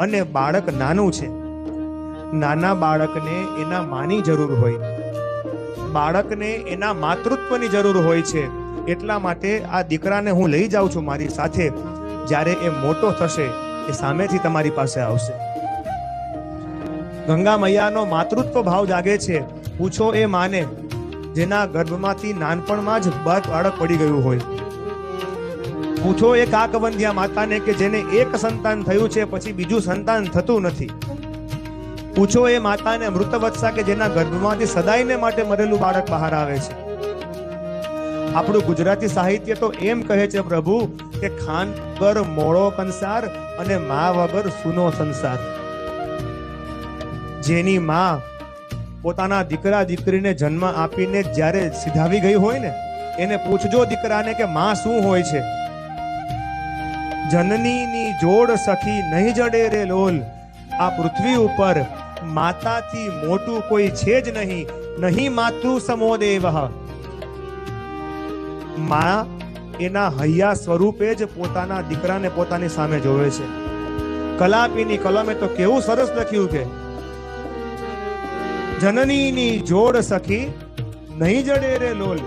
અને બાળક નાનું છે, નાના બાળકને એના માની જરૂર હોય, બાળકને એના માતૃત્વની જરૂર હોય છે. એટલા માટે આ દીકરાને હું લઈ જાઉં છું મારી સાથે. જ્યારે એ મોટો થશે એ સામેથી તમારી પાસે આવશે. ગંગા મૈયાનો માતૃત્વ ભાવ જાગે છે. પૂછો એ માને જેના ગર્ભમાંથી નાનપણમાં જ બાળક પડી ગયું હોય. પૂછો એ કાકવંધ્યા માતાને કે જેને એક સંતાન થયું છે પછી બીજું સંતાન થતું નથી. પૂછો એ માતાને મૃતવત્સા કે જેના ગર્ભમાંથી સદાયને માટે મરેલું બાળક બહાર આવે છે. આપણું ગુજરાતી સાહિત્ય તો એમ કહે છે પ્રભુ કે ખાન વગર મોળો કંસાર અને મા વગર સૂનો સંસાર. જેની માં પોતાના દીકરા દીકરીને જન્મ આપીને જ્યારે સિધાવી ગઈ હોય ને, એને પૂછજો દીકરાને કે માં શું હોય છે. જનનીની જોડ સખી નહીં જડે રે લોલ. આ પૃથ્વી ઉપર માતાથી મોટું કોઈ છે જ નહીં. નહીં માતૃ સમો દેવ. માં એના હૈયા સ્વરૂપે જ પોતાના દીકરાને પોતાની સામે જોવે છે. કલાપીની કલમે તો કેવું સરસ લખ્યું કે જનનીની જોડ સખી નહીં જડે રે લોલ.